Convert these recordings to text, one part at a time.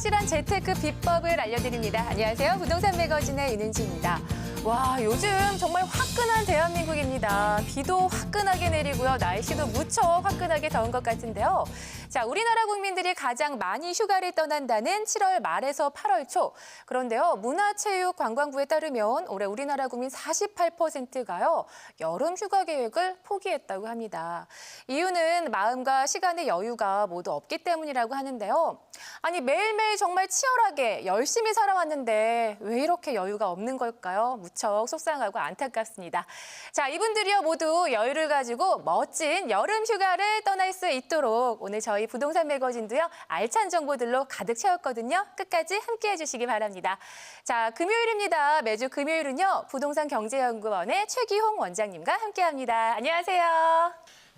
확실한 재테크 비법을 알려드립니다. 안녕하세요. 부동산 매거진의 윤은지입니다. 와, 요즘 정말 화끈한 대한민국입니다. 비도 화끈하게 내리고요. 날씨도 무척 화끈하게 더운 것 같은데요. 자, 우리나라 국민들이 가장 많이 휴가를 떠난다는 7월 말에서 8월 초. 그런데요, 문화체육관광부에 따르면 올해 우리나라 국민 48%가요. 여름 휴가 계획을 포기했다고 합니다. 이유는 마음과 시간의 여유가 모두 없기 때문이라고 하는데요. 아니, 매일매일 정말 치열하게 열심히 살아왔는데 왜 이렇게 여유가 없는 걸까요? 무척 속상하고 안타깝습니다. 자, 이분들이요 모두 여유를 가지고 멋진 여름 휴가를 떠날 수 있도록 오늘 저희 부동산 매거진도요 알찬 정보들로 가득 채웠거든요. 끝까지 함께해 주시기 바랍니다. 자, 금요일입니다. 매주 금요일은요 부동산경제연구원의 최기홍 원장님과 함께합니다. 안녕하세요.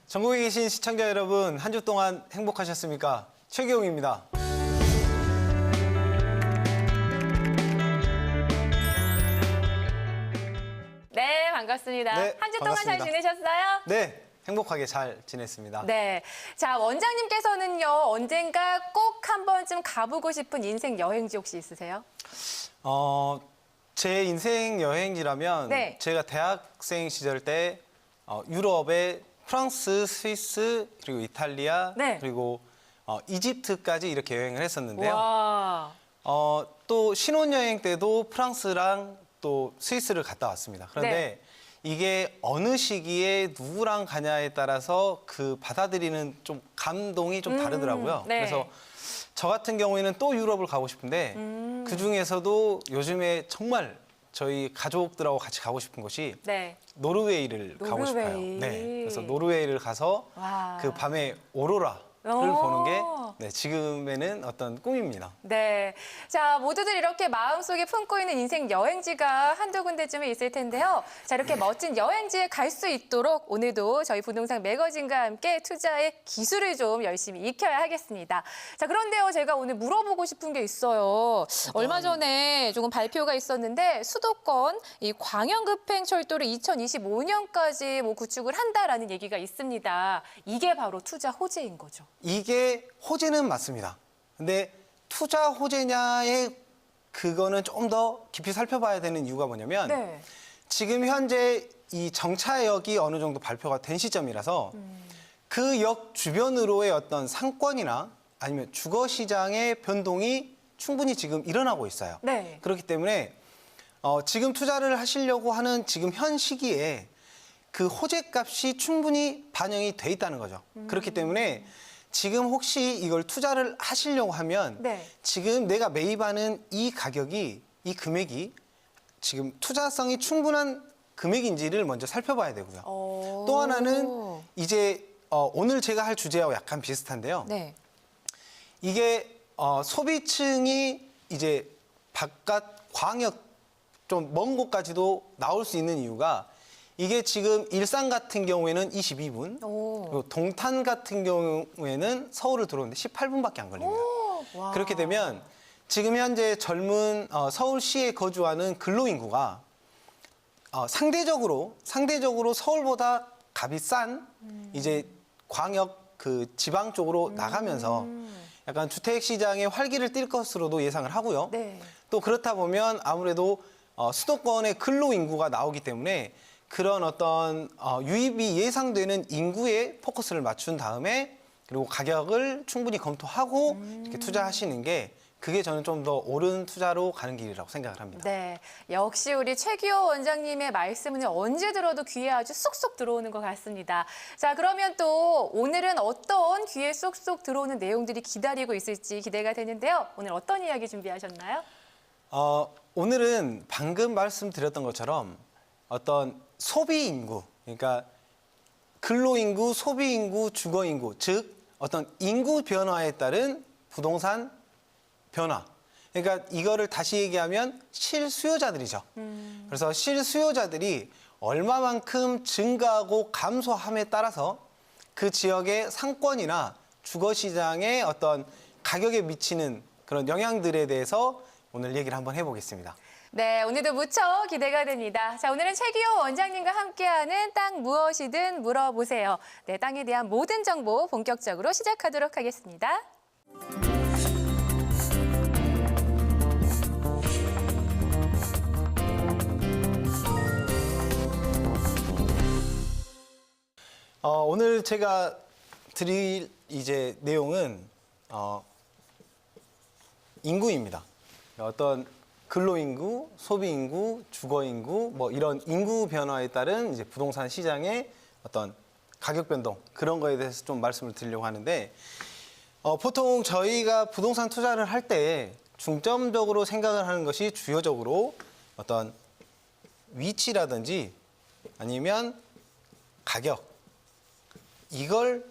전국에 계신 시청자 여러분, 한 주 동안 행복하셨습니까? 최기홍입니다. 네, 반갑습니다. 네, 한 주 동안 잘 반갑습니다. 지내셨어요? 네, 행복하게 잘 지냈습니다. 네. 자, 원장님께서는요, 언젠가 꼭 한 번쯤 가보고 싶은 인생 여행지 혹시 있으세요? 제 인생 여행지라면 네. 제가 대학생 시절 때 유럽의 프랑스, 스위스, 그리고 이탈리아, 네. 그리고 이집트까지 이렇게 여행을 했었는데요. 와. 또 신혼여행 때도 프랑스랑 또 스위스를 갔다 왔습니다. 그런데 이게 어느 시기에 누구랑 가냐에 따라서 그 받아들이는 좀 감동이 좀 다르더라고요. 네. 그래서 저 같은 경우에는 또 유럽을 가고 싶은데 그중에서도 요즘에 정말 저희 가족들하고 같이 가고 싶은 곳이 네. 노르웨이를 가고 싶어요. 노르웨이. 네, 그래서 노르웨이를 가서 와. 그 밤에 오로라를 보는 게 지금에는 어떤 꿈입니다. 네. 자, 모두들 이렇게 마음속에 품고 있는 인생 여행지가 한두 군데쯤에 있을 텐데요. 자, 이렇게 멋진 여행지에 갈 수 있도록 오늘도 저희 부동산 매거진과 함께 투자의 기술을 좀 열심히 익혀야 하겠습니다. 자, 그런데요, 제가 오늘 물어보고 싶은 게 있어요. 얼마 전에 조금 발표가 있었는데 수도권 이 광역급행철도를 2025년까지 구축을 한다라는 얘기가 있습니다. 이게 바로 투자 호재인 거죠. 이게 호재는 맞습니다. 근데 투자 호재냐의 그거는 좀 더 깊이 살펴봐야 되는 이유가 뭐냐면 네. 지금 현재 이 정차역이 어느 정도 발표가 된 시점이라서 그 역 주변으로의 어떤 상권이나 아니면 주거 시장의 변동이 충분히 지금 일어나고 있어요. 네. 그렇기 때문에 지금 투자를 하시려고 하는 지금 현 시기에 그 호재값이 충분히 반영이 돼 있다는 거죠. 그렇기 때문에 지금 혹시 이걸 투자를 하시려고 하면 네. 지금 내가 매입하는 이 가격이, 이 금액이 지금 투자성이 충분한 금액인지를 먼저 살펴봐야 되고요. 또 하나는 이제 오늘 제가 할 주제와 약간 비슷한데요. 네. 이게 소비층이 이제 바깥 광역 좀 먼 곳까지도 나올 수 있는 이유가 이게 지금 일산 같은 경우에는 22분, 그리고 동탄 같은 경우에는 서울을 들어오는데 18분밖에 안 걸립니다. 와. 그렇게 되면 지금 현재 젊은 서울시에 거주하는 근로인구가 상대적으로 서울보다 값이 싼 이제 광역 그 지방 쪽으로 나가면서 약간 주택 시장의 활기를 띨 것으로도 예상을 하고요. 네. 또 그렇다 보면 아무래도 수도권의 근로인구가 나오기 때문에 그런 어떤 유입이 예상되는 인구에 포커스를 맞춘 다음에 그리고 가격을 충분히 검토하고 이렇게 투자하시는 게 그게 저는 좀 더 옳은 투자로 가는 길이라고 생각을 합니다. 네, 역시 우리 최기호 원장님의 말씀은 언제 들어도 귀에 아주 쏙쏙 들어오는 것 같습니다. 자, 그러면 또 오늘은 어떤 귀에 쏙쏙 들어오는 내용들이 기다리고 있을지 기대가 되는데요. 오늘 어떤 이야기 준비하셨나요? 오늘은 방금 말씀드렸던 것처럼 어떤 소비 인구, 그러니까 근로인구, 소비인구, 주거인구, 즉 어떤 인구 변화에 따른 부동산 변화. 그러니까 이거를 다시 얘기하면 실수요자들이죠. 그래서 실수요자들이 얼마만큼 증가하고 감소함에 따라서 그 지역의 상권이나 주거시장의 어떤 가격에 미치는 그런 영향들에 대해서 오늘 얘기를 한번 해보겠습니다. 네, 오늘도 무척 기대가 됩니다. 자, 오늘은 최기호 원장님과 함께하는 땅 무엇이든 물어보세요. 네, 땅에 대한 모든 정보 본격적으로 시작하도록 하겠습니다. 오늘 제가 드릴 이제 내용은 인구입니다. 어떤 근로인구, 소비인구, 주거인구, 뭐 이런 인구 변화에 따른 이제 부동산 시장의 어떤 가격 변동 그런 거에 대해서 좀 말씀을 드리려고 하는데 보통 저희가 부동산 투자를 할 때 중점적으로 생각을 하는 것이 주요적으로 어떤 위치라든지 아니면 가격 이걸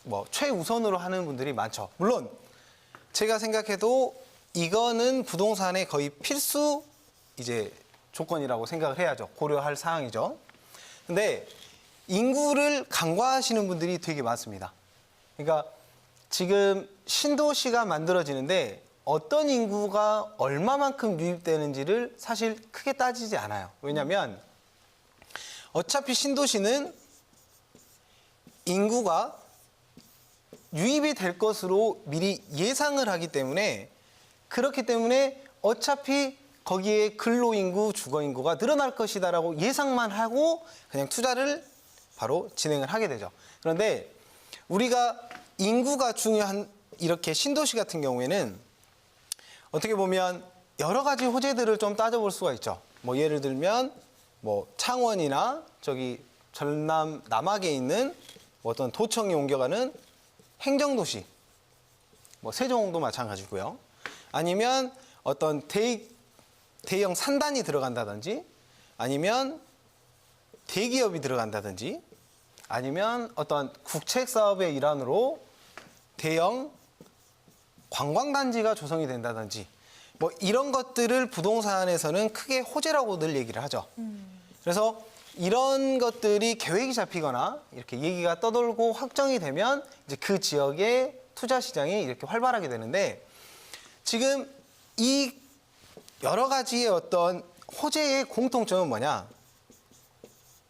뭐 최우선으로 하는 분들이 많죠. 물론 제가 생각해도 이거는 부동산의 거의 필수 이제 조건이라고 생각을 해야죠. 고려할 사항이죠. 근데 인구를 간과하시는 분들이 되게 많습니다. 그러니까 지금 신도시가 만들어지는데 어떤 인구가 얼마만큼 유입되는지를 사실 크게 따지지 않아요. 왜냐하면 어차피 신도시는 인구가 유입이 될 것으로 미리 예상을 하기 때문에 그렇기 때문에 어차피 거기에 근로인구, 주거인구가 늘어날 것이다라고 예상만 하고 그냥 투자를 바로 진행을 하게 되죠. 그런데 우리가 인구가 중요한 이렇게 신도시 같은 경우에는 어떻게 보면 여러 가지 호재들을 좀 따져볼 수가 있죠. 뭐 예를 들면 뭐 창원이나 저기 전남 남학에 있는 뭐 어떤 도청이 옮겨가는 행정도시, 뭐 세종도 마찬가지고요. 아니면 어떤 대형 산단이 들어간다든지 아니면 대기업이 들어간다든지 아니면 어떤 국책 사업의 일환으로 대형 관광단지가 조성이 된다든지 뭐 이런 것들을 부동산에서는 크게 호재라고 늘 얘기를 하죠. 그래서 이런 것들이 계획이 잡히거나 이렇게 얘기가 떠돌고 확정이 되면 이제 그 지역의 투자 시장이 이렇게 활발하게 되는데 지금 이 여러 가지의 어떤 호재의 공통점은 뭐냐?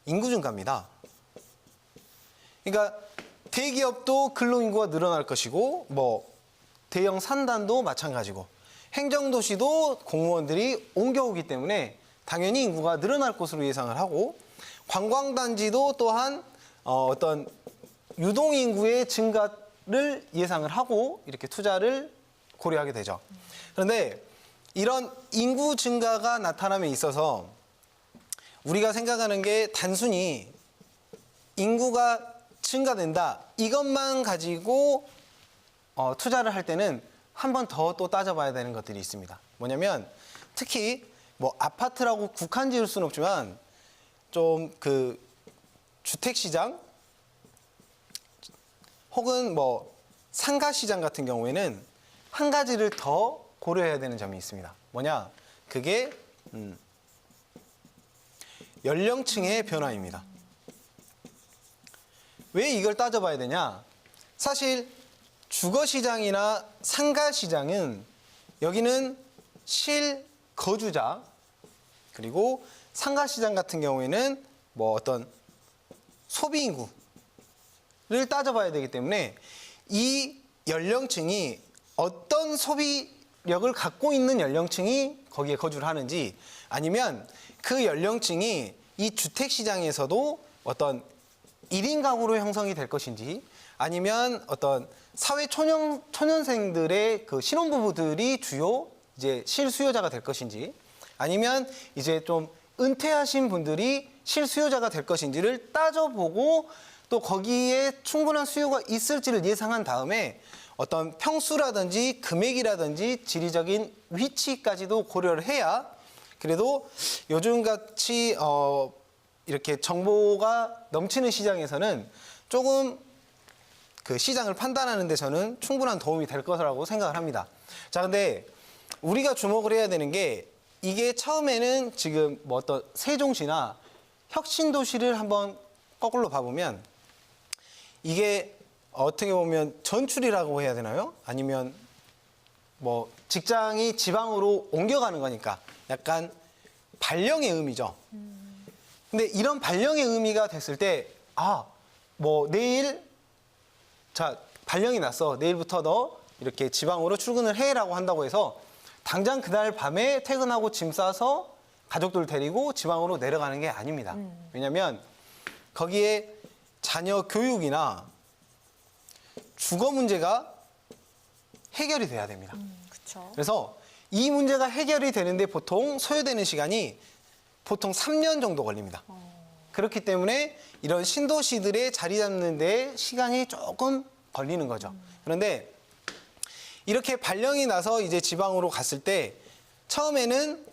인구 증가입니다. 그러니까 대기업도 근로인구가 늘어날 것이고 뭐 대형 산단도 마찬가지고 행정도시도 공무원들이 옮겨오기 때문에 당연히 인구가 늘어날 것으로 예상을 하고 관광단지도 또한 어떤 유동인구의 증가를 예상을 하고 이렇게 투자를 고려하게 되죠. 그런데 이런 인구 증가가 나타남에 있어서 우리가 생각하는 게 단순히 인구가 증가된다 이것만 가지고 투자를 할 때는 한 번 더 또 따져봐야 되는 것들이 있습니다. 뭐냐면 특히 뭐 아파트라고 국한 지을 수는 없지만 좀 그 주택시장 혹은 뭐 상가시장 같은 경우에는 한 가지를 더 고려해야 되는 점이 있습니다. 뭐냐? 그게 연령층의 변화입니다. 왜 이걸 따져봐야 되냐? 사실 주거시장이나 상가시장은 여기는 실거주자 그리고 상가시장 같은 경우에는 뭐 어떤 소비인구를 따져봐야 되기 때문에 이 연령층이 어떤 소비력을 갖고 있는 연령층이 거기에 거주를 하는지 아니면 그 연령층이 이 주택시장에서도 어떤 1인 가구로 형성이 될 것인지 아니면 어떤 사회 초년생들의 그 신혼부부들이 주요 이제 실수요자가 될 것인지 아니면 이제 좀 은퇴하신 분들이 실수요자가 될 것인지를 따져보고 또 거기에 충분한 수요가 있을지를 예상한 다음에 어떤 평수라든지 금액이라든지 지리적인 위치까지도 고려를 해야 그래도 요즘같이 이렇게 정보가 넘치는 시장에서는 조금 그 시장을 판단하는 데 저는 충분한 도움이 될 거라고 생각을 합니다. 자, 근데 우리가 주목을 해야 되는 게 이게 처음에는 지금 뭐 어떤 세종시나 혁신도시를 한번 거꾸로 봐보면 이게 어떻게 보면 전출이라고 해야 되나요? 아니면 뭐 직장이 지방으로 옮겨가는 거니까 약간 발령의 의미죠. 근데 이런 발령의 의미가 됐을 때, 뭐 내일, 자, 발령이 났어. 내일부터 너 이렇게 지방으로 출근을 해라고 한다고 해서 당장 그날 밤에 퇴근하고 짐 싸서 가족들 데리고 지방으로 내려가는 게 아닙니다. 왜냐면 거기에 자녀 교육이나 주거 문제가 해결이 돼야 됩니다. 그렇죠. 그래서 이 문제가 해결이 되는데 보통 소요되는 시간이 보통 3년 정도 걸립니다. 그렇기 때문에 이런 신도시들의 자리 잡는 데 시간이 조금 걸리는 거죠. 그런데 이렇게 발령이 나서 이제 지방으로 갔을 때 처음에는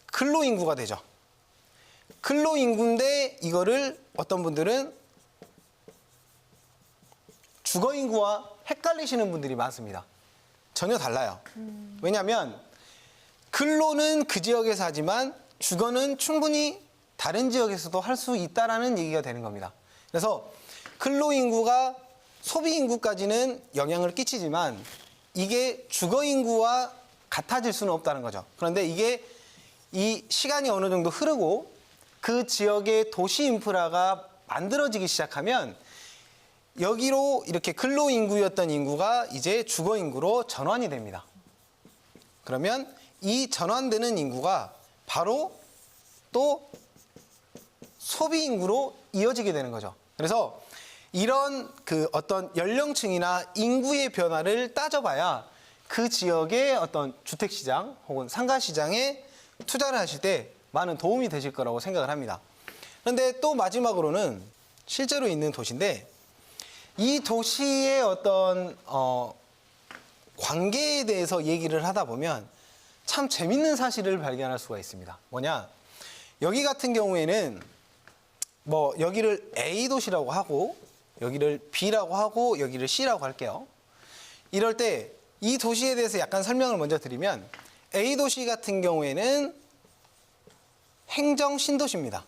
근로인구가 되죠. 근로인구인데 이거를 어떤 분들은 주거인구와 헷갈리시는 분들이 많습니다. 전혀 달라요. 왜냐하면 근로는 그 지역에서 하지만 주거는 충분히 다른 지역에서도 할 수 있다라는 얘기가 되는 겁니다. 그래서 근로인구가 소비인구까지는 영향을 끼치지만 이게 주거인구와 같아질 수는 없다는 거죠. 그런데 이게 이 시간이 어느 정도 흐르고 그 지역의 도시 인프라가 만들어지기 시작하면 여기로 이렇게 근로인구였던 인구가 이제 주거인구로 전환이 됩니다. 그러면 이 전환되는 인구가 바로 또 소비인구로 이어지게 되는 거죠. 그래서 이런 그 어떤 연령층이나 인구의 변화를 따져봐야 그 지역의 어떤 주택시장 혹은 상가시장에 투자를 하실 때 많은 도움이 되실 거라고 생각을 합니다. 그런데 또 마지막으로는 실제로 있는 도시인데 이 도시의 어떤 관계에 대해서 얘기를 하다 보면 참 재밌는 사실을 발견할 수가 있습니다. 뭐냐? 여기 같은 경우에는 뭐 여기를 A 도시라고 하고 여기를 B라고 하고 여기를 C라고 할게요. 이럴 때 이 도시에 대해서 약간 설명을 먼저 드리면 A 도시 같은 경우에는 행정 신도시입니다.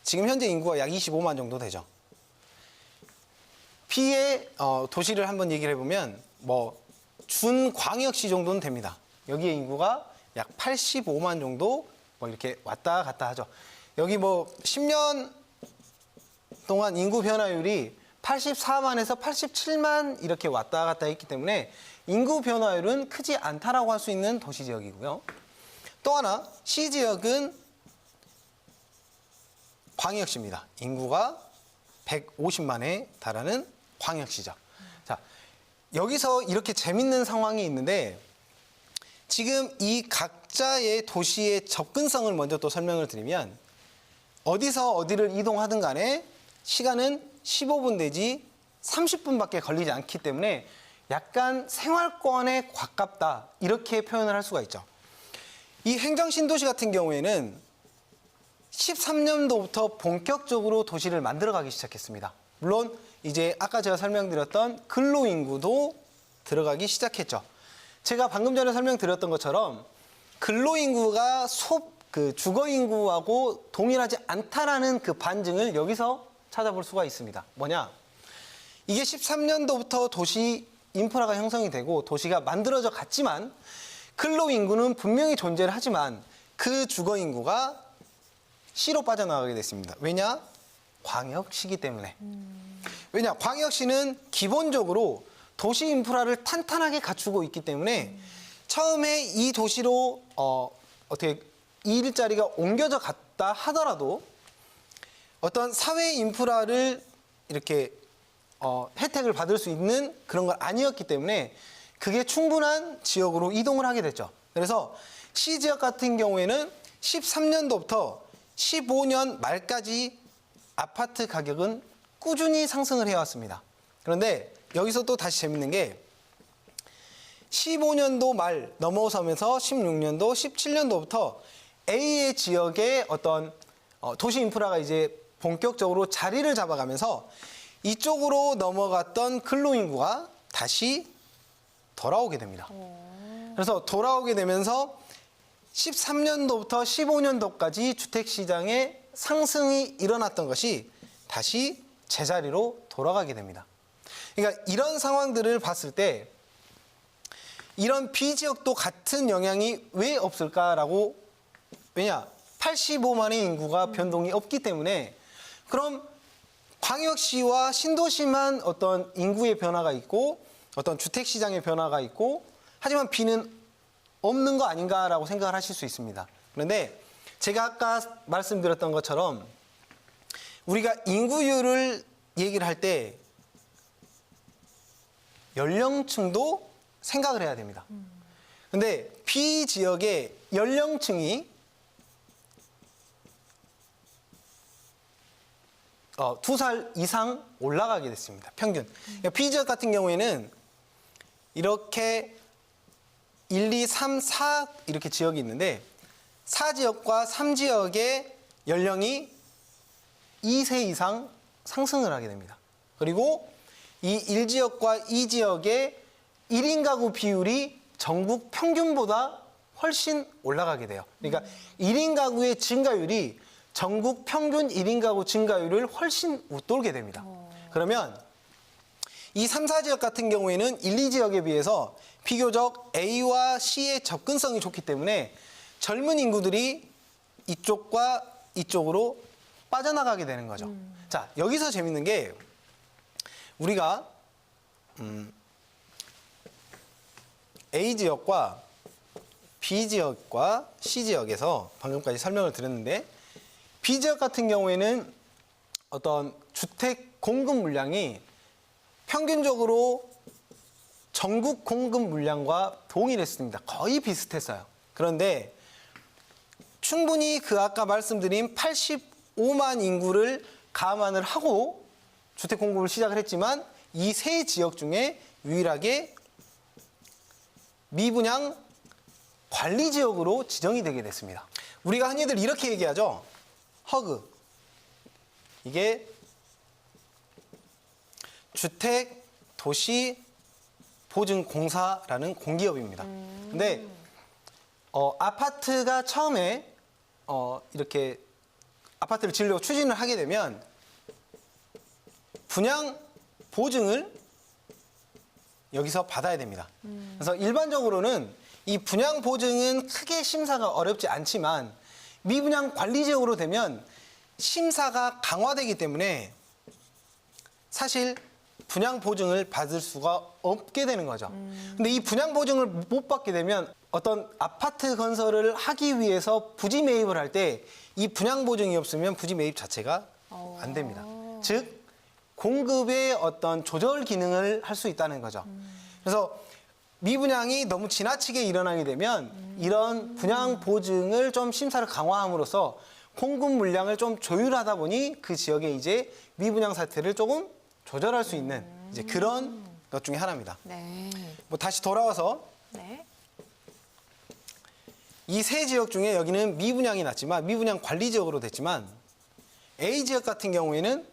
지금 현재 인구가 약 25만 정도 되죠. B의 도시를 한번 얘기를 해보면 뭐 준광역시 정도는 됩니다. 여기의 인구가 약 85만 정도 뭐 이렇게 왔다 갔다 하죠. 여기 뭐 10년 동안 인구 변화율이 84만에서 87만 이렇게 왔다 갔다 했기 때문에 인구 변화율은 크지 않다라고 할 수 있는 도시 지역이고요. 또 하나 C 지역은 광역시입니다. 인구가 150만에 달하는 광역시죠. 자, 여기서 이렇게 재밌는 상황이 있는데 지금 이 각자의 도시의 접근성을 먼저 또 설명을 드리면 어디서 어디를 이동하든 간에 시간은 15분 내지 30분밖에 걸리지 않기 때문에 약간 생활권에 가깝다 이렇게 표현을 할 수가 있죠. 이 행정신도시 같은 경우에는 13년도부터 본격적으로 도시를 만들어가기 시작했습니다. 물론 이제 아까 제가 설명드렸던 근로인구도 들어가기 시작했죠. 제가 방금 전에 설명드렸던 것처럼 근로인구가 주거인구하고 동일하지 않다라는 그 반증을 여기서 찾아볼 수가 있습니다. 뭐냐? 이게 13년도부터 도시 인프라가 형성이 되고 도시가 만들어져 갔지만 근로인구는 분명히 존재를 하지만 그 주거인구가 C로 빠져나가게 됐습니다. 왜냐? 광역시기 때문에. 왜냐? 광역시는 기본적으로 도시 인프라를 탄탄하게 갖추고 있기 때문에 처음에 이 도시로 어떻게 일자리가 옮겨져 갔다 하더라도 어떤 사회 인프라를 이렇게 혜택을 받을 수 있는 그런 건 아니었기 때문에 그게 충분한 지역으로 이동을 하게 됐죠. 그래서 C 지역 같은 경우에는 13년도부터 15년 말까지 아파트 가격은 꾸준히 상승을 해왔습니다. 그런데 여기서 또 다시 재밌는 게 15년도 말 넘어서면서 16년도, 17년도부터 A의 지역의 어떤 도시 인프라가 이제 본격적으로 자리를 잡아가면서 이쪽으로 넘어갔던 근로인구가 다시 돌아오게 됩니다. 그래서 돌아오게 되면서 13년도부터 15년도까지 주택시장의 상승이 일어났던 것이 다시 제자리로 돌아가게 됩니다. 그러니까 이런 상황들을 봤을 때 이런 B지역도 같은 영향이 왜 없을까라고 왜냐? 85만의 인구가 변동이 없기 때문에 그럼 광역시와 신도시만 어떤 인구의 변화가 있고 어떤 주택시장의 변화가 있고 하지만 B는 없는 거 아닌가라고 생각을 하실 수 있습니다. 그런데 제가 아까 말씀드렸던 것처럼 우리가 인구율을 얘기를 할 때 연령층도 생각을 해야 됩니다. 근데 B 지역의 연령층이 2살 이상 올라가게 됐습니다. 평균. 그러니까 B 지역 같은 경우에는 이렇게 1, 2, 3, 4 이렇게 지역이 있는데 4지역과 3지역의 연령이 2세 이상 상승을 하게 됩니다. 그리고 이 1지역과 2지역의 1인 가구 비율이 전국 평균보다 훨씬 올라가게 돼요. 그러니까 1인 가구의 증가율이 전국 평균 1인 가구 증가율을 훨씬 웃돌게 됩니다. 그러면 이 3, 4지역 같은 경우에는 1, 2지역에 비해서 비교적 A와 C의 접근성이 좋기 때문에 젊은 인구들이 이쪽과 이쪽으로 빠져나가게 되는 거죠. 자, 여기서 재밌는 게 우리가 A지역과 B지역과 C지역에서 방금까지 설명을 드렸는데 B지역 같은 경우에는 어떤 주택 공급 물량이 평균적으로 전국 공급 물량과 동일했습니다. 거의 비슷했어요. 그런데 충분히 그 아까 말씀드린 85만 인구를 감안을 하고 주택 공급을 시작을 했지만 이 세 지역 중에 유일하게 미분양 관리 지역으로 지정이 되게 됐습니다. 우리가 흔히들 이렇게 얘기하죠. 허그. 이게 주택 도시 보증공사라는 공기업입니다. 근데 아파트가 처음에 이렇게 아파트를 지으려고 추진을 하게 되면 분양 보증을 여기서 받아야 됩니다. 그래서 일반적으로는 이 분양 보증은 크게 심사가 어렵지 않지만 미분양 관리 지역으로 되면 심사가 강화되기 때문에 사실 분양 보증을 받을 수가 없게 되는 거죠. 근데 이 분양 보증을 못 받게 되면 어떤 아파트 건설을 하기 위해서 부지 매입을 할 때 이 분양 보증이 없으면 부지 매입 자체가 안 됩니다. 즉 공급의 어떤 조절 기능을 할 수 있다는 거죠. 그래서 미분양이 너무 지나치게 일어나게 되면 이런 분양 보증을 좀 심사를 강화함으로써 공급 물량을 좀 조율하다 보니 그 지역에 이제 미분양 사태를 조금 조절할 수 있는 이제 그런 것 중에 하나입니다. 네. 뭐 다시 돌아와서 네. 이 세 지역 중에 여기는 미분양이 났지만 미분양 관리 지역으로 됐지만 A 지역 같은 경우에는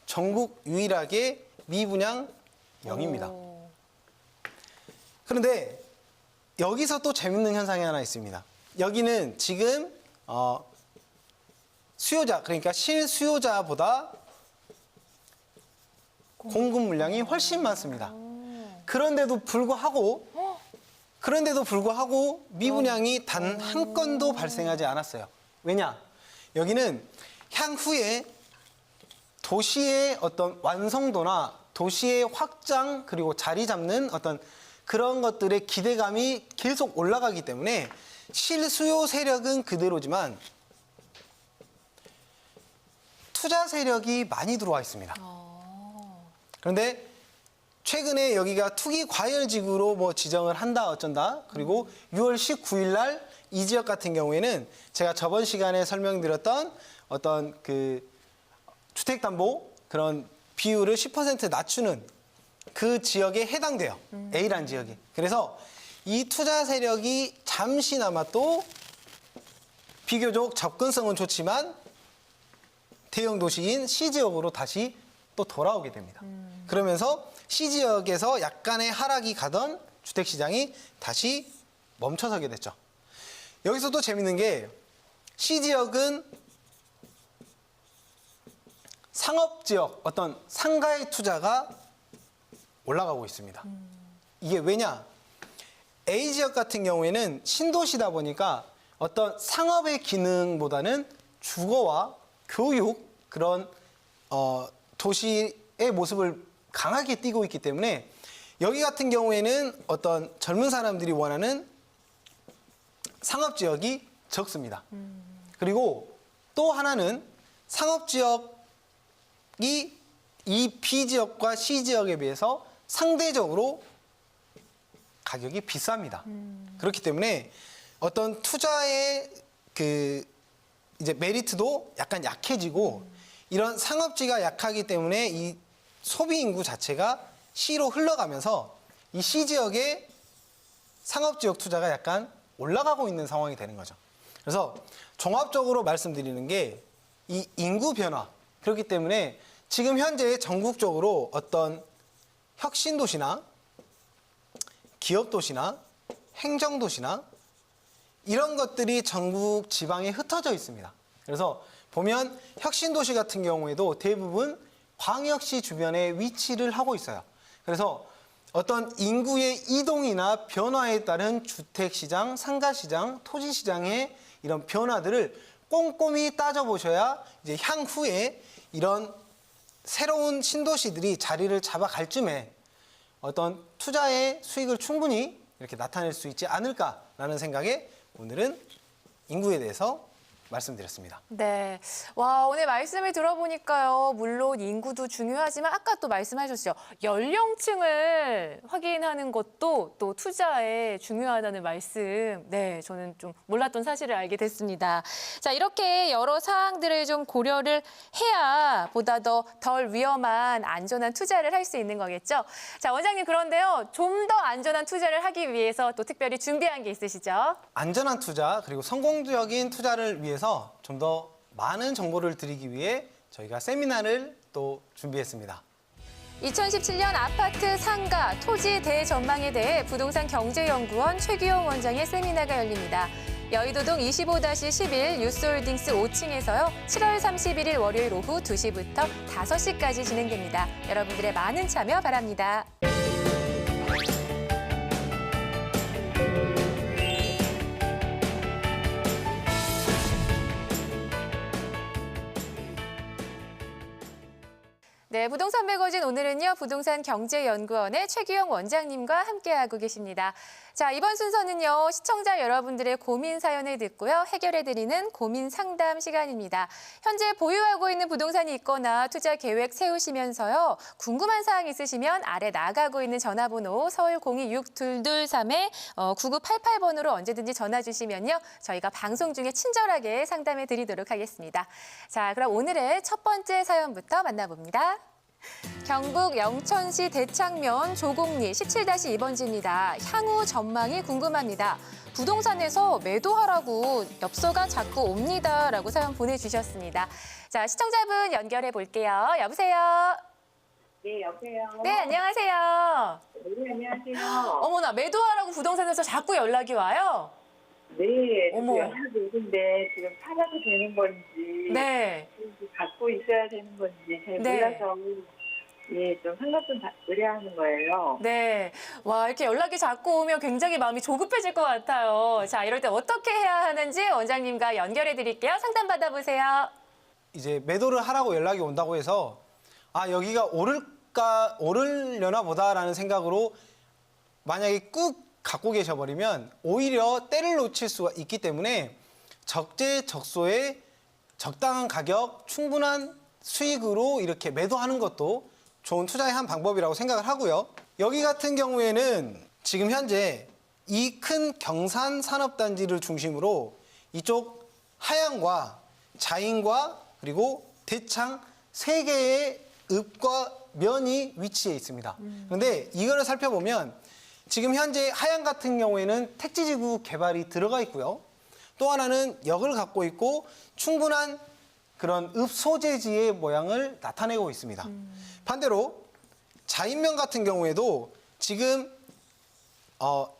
전국 유일하게 미분양 0입니다. 오. 그런데 여기서 또 재밌는 현상이 하나 있습니다. 여기는 지금 수요자 그러니까 실수요자보다 공급 물량이 훨씬 많습니다. 그런데도 불구하고 미분양이 단 한 건도 발생하지 않았어요. 왜냐? 여기는 향후에 도시의 어떤 완성도나 도시의 확장 그리고 자리 잡는 어떤 그런 것들의 기대감이 계속 올라가기 때문에 실수요 세력은 그대로지만 투자 세력이 많이 들어와 있습니다. 그런데 최근에 여기가 투기 과열지구로 뭐 지정을 한다 어쩐다. 그리고 6월 19일 날 이 지역 같은 경우에는 제가 저번 시간에 설명드렸던 어떤 그 주택담보 그런 비율을 10% 낮추는 그 지역에 해당돼요. A라는 지역이. 그래서 이 투자 세력이 잠시나마 또 비교적 접근성은 좋지만 대형 도시인 C 지역으로 다시 또 돌아오게 됩니다. 그러면서 C 지역에서 약간의 하락이 가던 주택 시장이 다시 멈춰서게 됐죠. 여기서 또 재밌는 게 C 지역은 상업 지역, 어떤 상가의 투자가 올라가고 있습니다. 이게 왜냐? A 지역 같은 경우에는 신도시다 보니까 어떤 상업의 기능보다는 주거와 교육 그런 도시의 모습을 강하게 띠고 있기 때문에 여기 같은 경우에는 어떤 젊은 사람들이 원하는 상업지역이 적습니다. 그리고 또 하나는 상업지역 이 B 지역과 C 지역에 비해서 상대적으로 가격이 비쌉니다. 그렇기 때문에 어떤 투자의 그 이제 메리트도 약간 약해지고 이런 상업지가 약하기 때문에 이 소비 인구 자체가 C로 흘러가면서 이 C 지역의 상업지역 투자가 약간 올라가고 있는 상황이 되는 거죠. 그래서 종합적으로 말씀드리는 게 이 인구 변화, 그렇기 때문에 지금 현재 전국적으로 어떤 혁신도시나 기업도시나 행정도시나 이런 것들이 전국 지방에 흩어져 있습니다. 그래서 보면 혁신도시 같은 경우에도 대부분 광역시 주변에 위치를 하고 있어요. 그래서 어떤 인구의 이동이나 변화에 따른 주택시장, 상가시장, 토지시장의 이런 변화들을 꼼꼼히 따져보셔야 이제 향후에 이런 새로운 신도시들이 자리를 잡아갈 쯤에 어떤 투자의 수익을 충분히 이렇게 나타낼 수 있지 않을까라는 생각에 오늘은 인구에 대해서 말씀드렸습니다. 네. 와, 오늘 말씀을 들어보니까요. 물론 인구도 중요하지만 아까 또 말씀하셨죠. 연령층을 확인하는 것도 또 투자에 중요하다는 말씀. 네, 저는 좀 몰랐던 사실을 알게 됐습니다. 자, 이렇게 여러 사항들을 좀 고려를 해야 보다 덜 위험한 안전한 투자를 할 수 있는 거겠죠. 자, 원장님 그런데요. 좀 더 안전한 투자를 하기 위해서 또 특별히 준비한 게 있으시죠? 안전한 투자 그리고 성공적인 투자를 위해서 좀 더 많은 정보를 드리기 위해 저희가 세미나를 또 준비했습니다. 2017년 아파트 상가, 토지 대전망에 대해 부동산 경제연구원 최규영 원장의 세미나가 열립니다. 여의도동 25-11 유스홀딩스 5층에서요. 7월 31일 월요일 오후 2시부터 5시까지 진행됩니다. 여러분들의 많은 참여 바랍니다. 네, 부동산 매거진 오늘은요. 부동산 경제연구원의 최규영 원장님과 함께하고 계십니다. 자, 이번 순서는요. 시청자 여러분들의 고민 사연을 듣고요. 해결해드리는 고민 상담 시간입니다. 현재 보유하고 있는 부동산이 있거나 투자 계획 세우시면서요. 궁금한 사항 있으시면 아래 나가고 있는 전화번호 서울 026-223-9988번으로 언제든지 전화 주시면요. 저희가 방송 중에 친절하게 상담해 드리도록 하겠습니다. 자, 그럼 오늘의 첫 번째 사연부터 만나봅니다. 경북 영천시 대창면 조곡리 17-2번지입니다. 향후 전망이 궁금합니다. 부동산에서 매도하라고 엽서가 자꾸 옵니다. 라고 사연 보내주셨습니다. 자, 시청자분 연결해 볼게요. 여보세요? 네, 여보세요. 네, 안녕하세요. 네, 안녕하세요. 어머나, 매도하라고 부동산에서 자꾸 연락이 와요? 네, 어머. 연락이 오는데 지금 팔아도 되는 건지, 네. 갖고 있어야 되는 건지 잘 네. 몰라서 예, 좀 상담 좀 의뢰하는 거예요. 네. 와, 이렇게 연락이 자꾸 오면 굉장히 마음이 조급해질 것 같아요. 자, 이럴 때 어떻게 해야 하는지 원장님과 연결해 드릴게요. 상담 받아보세요. 이제 매도를 하라고 연락이 온다고 해서 아, 여기가 오르려나 보다라는 생각으로 만약에 꾹 갖고 계셔버리면 오히려 때를 놓칠 수가 있기 때문에 적재적소에 적당한 가격, 충분한 수익으로 이렇게 매도하는 것도 좋은 투자의 한 방법이라고 생각을 하고요. 여기 같은 경우에는 지금 현재 이 큰 경산 산업단지를 중심으로 이쪽 하양과 자인과 그리고 대창 세 개의 읍과 면이 위치해 있습니다. 그런데 이거를 살펴보면 지금 현재 하양 같은 경우에는 택지지구 개발이 들어가 있고요. 또 하나는 역을 갖고 있고 충분한 그런 읍 소재지의 모양을 나타내고 있습니다. 반대로 자인면 같은 경우에도 지금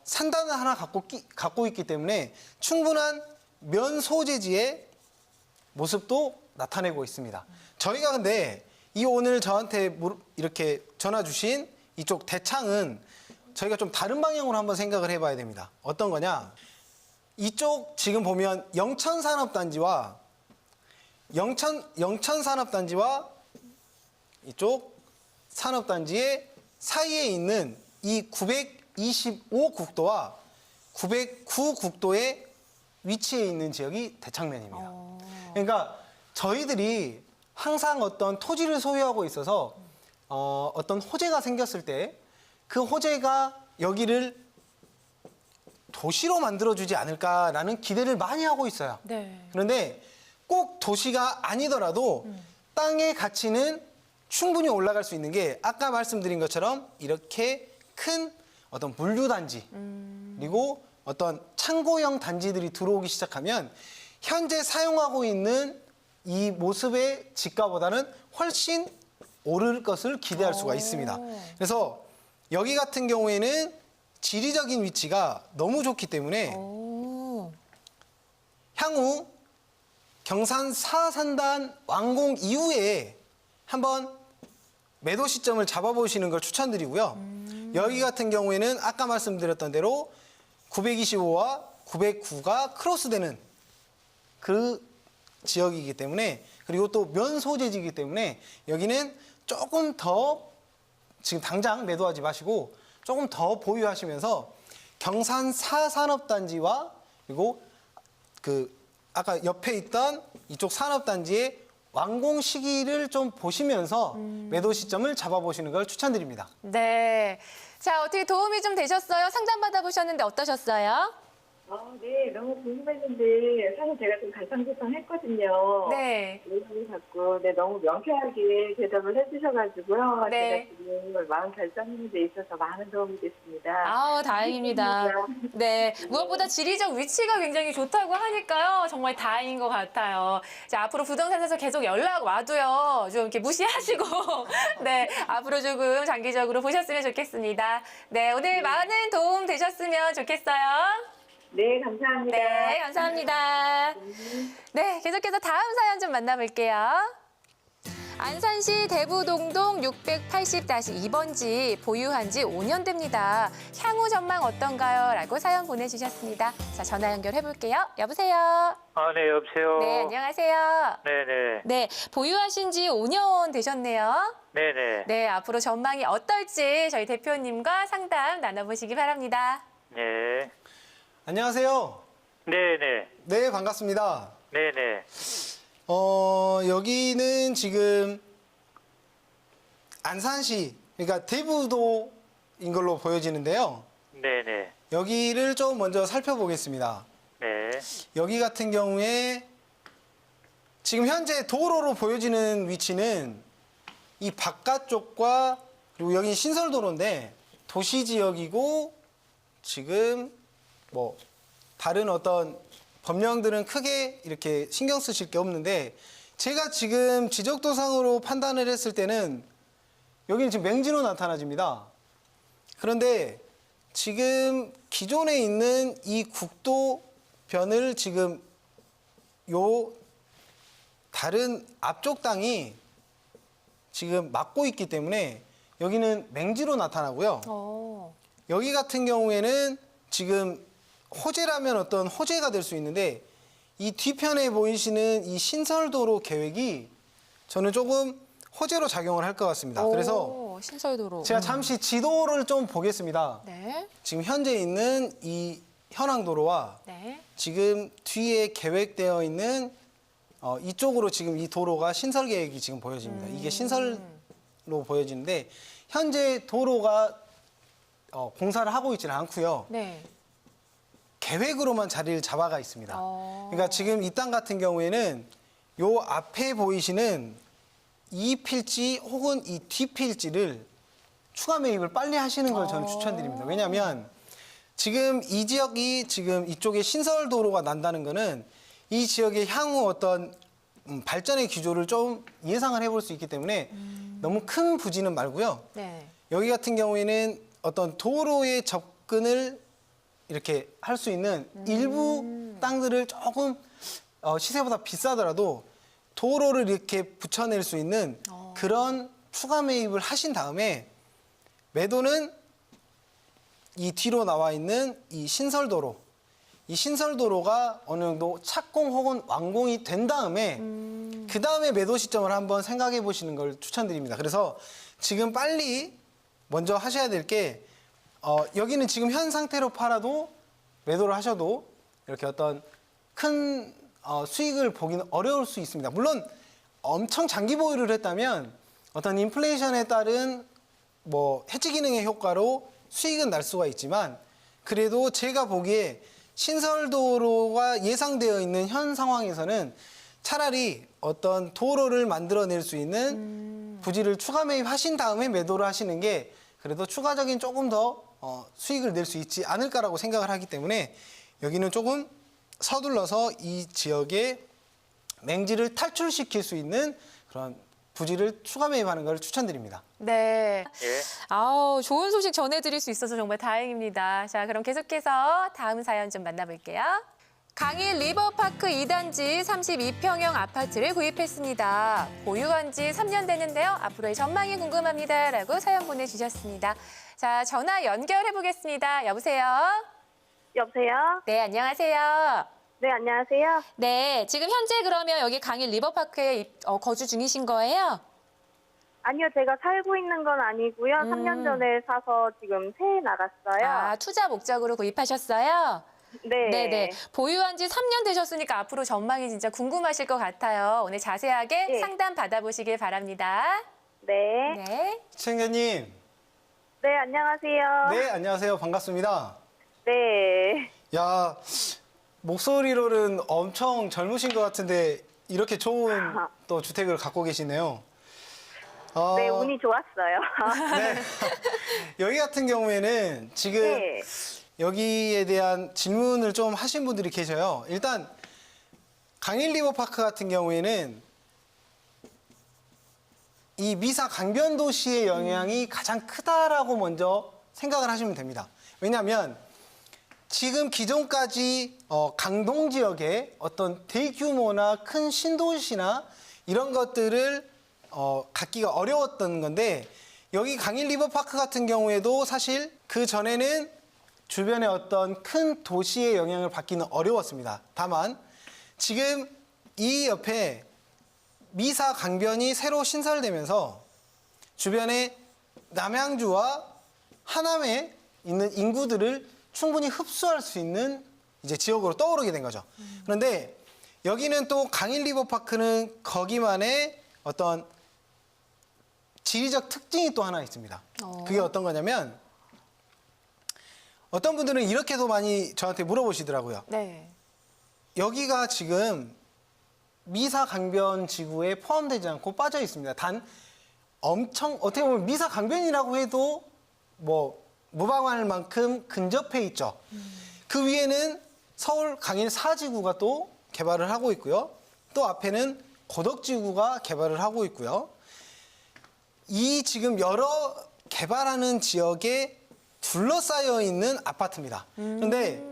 산단을 하나 갖고 있기 때문에 충분한 면 소재지의 모습도 나타내고 있습니다. 저희가 근데 이 오늘 저한테 이렇게 전화 주신 이쪽 대창은 저희가 좀 다른 방향으로 한번 생각을 해봐야 됩니다. 어떤 거냐? 이쪽 지금 보면 영천산업단지와 영천산업단지와 이쪽 산업단지의 사이에 있는 이 925국도와 909국도의 위치해 있는 지역이 대창면입니다. 그러니까 저희들이 항상 어떤 토지를 소유하고 있어서 어떤 호재가 생겼을 때 그 호재가 여기를 도시로 만들어주지 않을까라는 기대를 많이 하고 있어요. 네. 그런데 꼭 도시가 아니더라도 땅의 가치는 충분히 올라갈 수 있는 게 아까 말씀드린 것처럼 이렇게 큰 어떤 물류단지 그리고 어떤 창고형 단지들이 들어오기 시작하면 현재 사용하고 있는 이 모습의 집가보다는 훨씬 오를 것을 기대할 수가 있습니다. 그래서 여기 같은 경우에는 지리적인 위치가 너무 좋기 때문에 오. 향후 경산 사산단 완공 이후에 한번 매도 시점을 잡아보시는 걸 추천드리고요. 여기 같은 경우에는 아까 말씀드렸던 대로 925와 909가 크로스되는 그 지역이기 때문에 그리고 또 면 소재지이기 때문에 여기는 조금 더 지금 당장 매도하지 마시고 조금 더 보유하시면서 경산 사산업단지와 그리고 그 아까 옆에 있던 이쪽 산업단지의 완공 시기를 좀 보시면서 매도 시점을 잡아보시는 걸 추천드립니다. 네. 자, 어떻게 도움이 좀 되셨어요? 상담 받아보셨는데 어떠셨어요? 네, 너무 궁금했는데 사실 제가 좀 갈팡질팡했거든요. 네. 이걸 갖고 너무 명쾌하게 대답을 해주셔가지고요. 네. 제가 지금 마음 결정하는 데 있어서 많은 도움이 됐습니다. 아우, 다행입니다. 네. 무엇보다 지리적 위치가 굉장히 좋다고 하니까요. 정말 다행인 것 같아요. 자, 앞으로 부동산에서 계속 연락 와도요. 좀 이렇게 무시하시고, 네. 앞으로 조금 장기적으로 보셨으면 좋겠습니다. 네. 오늘 많은 도움 되셨으면 좋겠어요. 네, 감사합니다. 네, 감사합니다. 네, 계속해서 다음 사연 좀 만나볼게요. 안산시 대부동동 680-2번지 보유한 지 5년 됩니다. 향후 전망 어떤가요? 라고 사연 보내주셨습니다. 자, 전화 연결해볼게요. 여보세요? 네, 여보세요. 네, 안녕하세요. 네네. 네, 보유하신 지 5년 되셨네요. 네네. 네, 앞으로 전망이 어떨지 저희 대표님과 상담 나눠보시기 바랍니다. 네. 안녕하세요. 네네. 네, 반갑습니다. 네네. 여기는 지금 안산시, 그러니까 대부도인 걸로 보여지는데요. 네네. 여기를 좀 먼저 살펴보겠습니다. 네. 여기 같은 경우에 지금 현재 도로로 보여지는 위치는 이 바깥쪽과 그리고 여기 신설도로인데 도시 지역이고 지금 뭐 다른 어떤 법령들은 크게 이렇게 신경 쓰실 게 없는데 제가 지금 지적도상으로 판단을 했을 때는 여기는 지금 맹지로 나타나집니다. 그런데 지금 기존에 있는 이 국도변을 지금 요 다른 앞쪽 땅이 지금 막고 있기 때문에 여기는 맹지로 나타나고요. 여기 같은 경우에는 지금 호재라면 어떤 호재가 될 수 있는데 이 뒤편에 보이시는 이 신설도로 계획이 저는 조금 호재로 작용을 할 것 같습니다. 그래서 신설도로. 제가 잠시 지도를 좀 보겠습니다. 네. 지금 현재 있는 이 현황도로와 네. 지금 뒤에 계획되어 있는 이쪽으로 지금 이 도로가 신설 계획이 지금 보여집니다. 이게 신설로 보여지는데 현재 도로가 공사를 하고 있지는 않고요. 네. 계획으로만 자리를 잡아가 있습니다. 그러니까 지금 이 땅 같은 경우에는 요 앞에 보이시는 이 필지 혹은 이 뒷필지를 추가 매입을 빨리 하시는 걸 저는 추천드립니다. 왜냐하면 지금 이 지역이 지금 이쪽에 신설도로가 난다는 거는 이 지역의 향후 어떤 발전의 기조를 좀 예상을 해볼 수 있기 때문에 너무 큰 부지는 말고요. 네. 여기 같은 경우에는 어떤 도로의 접근을 이렇게 할 수 있는 일부 땅들을 조금 시세보다 비싸더라도 도로를 이렇게 붙여낼 수 있는 그런 추가 매입을 하신 다음에 매도는 이 뒤로 나와 있는 이 신설도로, 이 신설도로가 어느 정도 착공 혹은 완공이 된 다음에 그 다음에 매도 시점을 한번 생각해 보시는 걸 추천드립니다. 그래서 지금 빨리 먼저 하셔야 될 게 여기는 지금 현 상태로 팔아도 매도를 하셔도 이렇게 어떤 큰 수익을 보기는 어려울 수 있습니다. 물론 엄청 장기 보유를 했다면 어떤 인플레이션에 따른 뭐 해지 기능의 효과로 수익은 날 수가 있지만 그래도 제가 보기에 신설 도로가 예상되어 있는 현 상황에서는 차라리 어떤 도로를 만들어낼 수 있는 부지를 추가 매입하신 다음에 매도를 하시는 게 그래도 추가적인 조금 더 수익을 낼 수 있지 않을까라고 생각을 하기 때문에 여기는 조금 서둘러서 이 지역의 맹지를 탈출시킬 수 있는 그런 부지를 추가 매입하는 걸 추천드립니다. 네. 예. 아우, 좋은 소식 전해드릴 수 있어서 정말 다행입니다. 자, 그럼 계속해서 다음 사연 좀 만나볼게요. 강일 리버파크 2단지 32평형 아파트를 구입했습니다. 보유한 지 3년 됐는데요. 앞으로의 전망이 궁금합니다. 라고 사연 보내주셨습니다. 자, 전화 연결해 보겠습니다. 여보세요? 여보세요? 네, 안녕하세요. 네, 안녕하세요. 네, 지금 현재 그러면 여기 강일 리버파크에 거주 중이신 거예요? 아니요, 제가 살고 있는 건 아니고요. 3년 전에 사서 지금 새해 나갔어요. 아, 투자 목적으로 구입하셨어요? 네. 네네. 보유한 지 3년 되셨으니까 앞으로 전망이 진짜 궁금하실 것 같아요. 오늘 자세하게 네. 상담 받아보시길 바랍니다. 네. 네. 시청자님, 네, 안녕하세요. 네, 안녕하세요. 반갑습니다. 네. 야, 목소리로는 엄청 젊으신 것 같은데 이렇게 좋은 또 주택을 갖고 계시네요. 네, 운이 좋았어요. 네. 여기 같은 경우에는 지금 네. 여기에 대한 질문을 좀 하신 분들이 계셔요. 일단 강일 리버파크 같은 경우에는 이 미사 강변 도시의 영향이 가장 크다라고 먼저 생각을 하시면 됩니다. 왜냐하면 지금 기존까지 강동 지역에 어떤 대규모나 큰 신도시나 이런 것들을 갖기가 어려웠던 건데 여기 강일 리버파크 같은 경우에도 사실 그 전에는 주변의 어떤 큰 도시의 영향을 받기는 어려웠습니다. 다만 지금 이 옆에 미사 강변이 새로 신설되면서 주변에 남양주와 하남에 있는 인구들을 충분히 흡수할 수 있는 이제 지역으로 떠오르게 된 거죠. 그런데 여기는 또 강일 리버파크는 거기만의 어떤 지리적 특징이 또 하나 있습니다. 그게 어떤 거냐면 어떤 분들은 이렇게도 많이 저한테 물어보시더라고요. 네. 여기가 지금 미사 강변 지구에 포함되지 않고 빠져 있습니다. 단 엄청 어떻게 보면 미사 강변이라고 해도 뭐 무방할 만큼 근접해 있죠. 그 위에는 서울 강일 사지구가 또 개발을 하고 있고요. 또 앞에는 고덕지구가 개발을 하고 있고요. 이 지금 여러 개발하는 지역에 둘러싸여 있는 아파트입니다. 그런데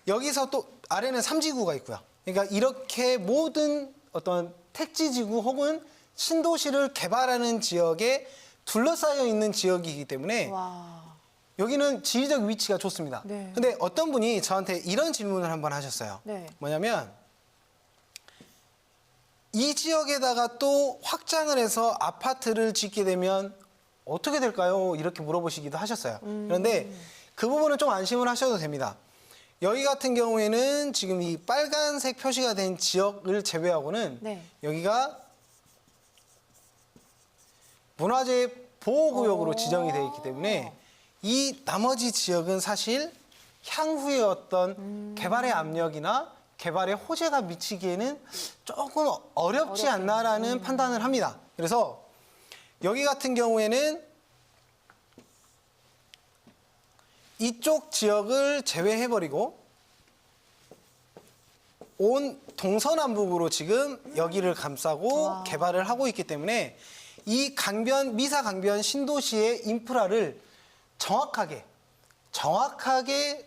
여기서 또 아래는 삼지구가 있고요. 그러니까 이렇게 모든 어떤 택지지구 혹은 신도시를 개발하는 지역에 둘러싸여 있는 지역이기 때문에 와. 여기는 지리적 위치가 좋습니다. 네. 근데 어떤 분이 저한테 이런 질문을 한번 하셨어요. 네. 뭐냐면 이 지역에다가 또 확장을 해서 아파트를 짓게 되면 어떻게 될까요? 이렇게 물어보시기도 하셨어요. 그런데 그 부분은 좀 안심을 하셔도 됩니다. 여기 같은 경우에는 지금 이 빨간색 표시가 된 지역을 제외하고는 네. 여기가 문화재 보호구역으로 지정이 되어 있기 때문에 이 나머지 지역은 사실 향후에 어떤 개발의 압력이나 개발의 호재가 미치기에는 조금 어렵지 않나라는 판단을 합니다. 그래서 여기 같은 경우에는 이쪽 지역을 제외해버리고 온 동서남북으로 지금 여기를 감싸고 개발을 하고 있기 때문에 이 강변, 미사 강변 신도시의 인프라를 정확하게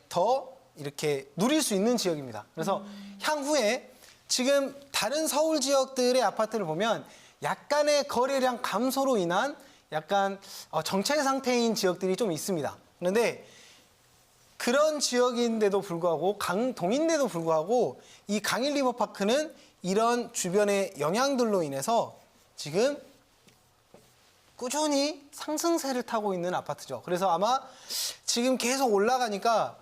더 이렇게 누릴 수 있는 지역입니다. 그래서 향후에 지금 다른 서울 지역들의 아파트를 보면 약간의 거래량 감소로 인한 약간 정체 상태인 지역들이 좀 있습니다. 그런데 그런 지역인데도 불구하고 강동인데도 불구하고 이 강일 리버파크는 이런 주변의 영향들로 인해서 지금 꾸준히 상승세를 타고 있는 아파트죠. 그래서 아마 지금 계속 올라가니까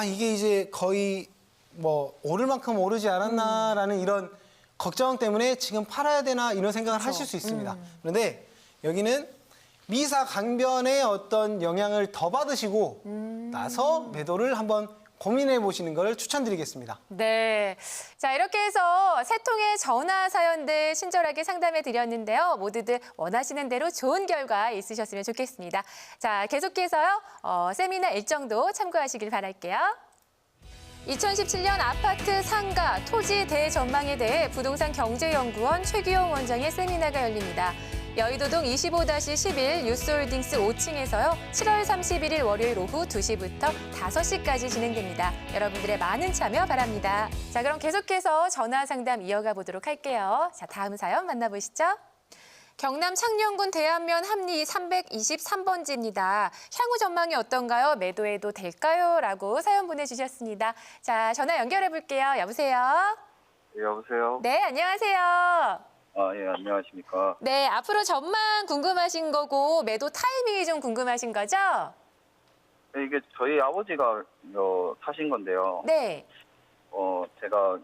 이게 이제 거의 뭐 오를 만큼 오르지 않았나라는 이런 걱정 때문에 지금 팔아야 되나 이런 생각을 하실 수 있습니다. 그런데 여기는 미사 강변의 어떤 영향을 더 받으시고 나서 매도를 한번 고민해 보시는 걸 추천드리겠습니다. 네. 자, 이렇게 해서 세 통의 전화 사연들 친절하게 상담해 드렸는데요. 모두들 원하시는 대로 좋은 결과 있으셨으면 좋겠습니다. 자, 계속해서요. 세미나 일정도 참고하시길 바랄게요. 2017년 아파트 상가, 토지 대전망에 대해 부동산 경제연구원 최규영 원장의 세미나가 열립니다. 여의도동 25-11 유스홀딩스 5층에서요. 7월 31일 월요일 오후 2시부터 5시까지 진행됩니다. 여러분들의 많은 참여 바랍니다. 자, 그럼 계속해서 전화 상담 이어가 보도록 할게요. 자, 다음 사연 만나보시죠. 경남 창녕군 대안면 합리 323번지입니다. 향후 전망이 어떤가요? 매도해도 될까요? 라고 사연 보내주셨습니다. 자, 전화 연결해 볼게요. 여보세요? 네, 여보세요? 네, 안녕하세요. 예, 안녕하십니까. 네, 앞으로 전망 궁금하신 거고 매도 타이밍이 좀 궁금하신 거죠? 네, 이게 저희 아버지가 사신 건데요. 네. 제가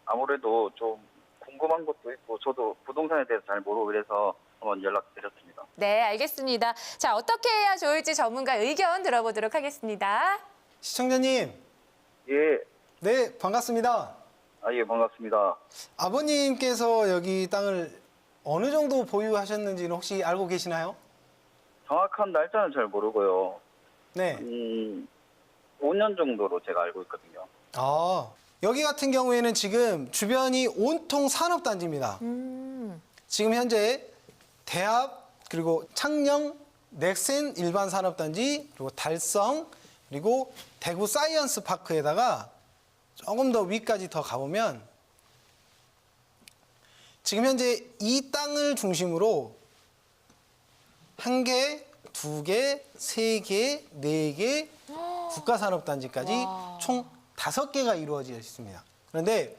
아무래도 좀 궁금한 것도 있고 저도 부동산에 대해서 잘 모르고 그래서 한번 연락드렸습니다. 네, 알겠습니다. 자, 어떻게 해야 좋을지 전문가 의견 들어보도록 하겠습니다. 시청자님, 예, 네, 반갑습니다. 예, 반갑습니다. 아버님께서 여기 땅을 어느 정도 보유하셨는지는 혹시 알고 계시나요? 정확한 날짜는 잘 모르고요. 네. 5년 정도로 제가 알고 있거든요. 아, 여기 같은 경우에는 지금 주변이 온통 산업단지입니다. 지금 현재 대합, 그리고 창녕, 넥센 일반 산업단지, 그리고 달성, 그리고 대구 사이언스 파크에다가 조금 더 위까지 더 가보면 지금 현재 이 땅을 중심으로 1개, 2개, 3개, 4개 국가산업단지까지 총 5개가 이루어져 있습니다. 그런데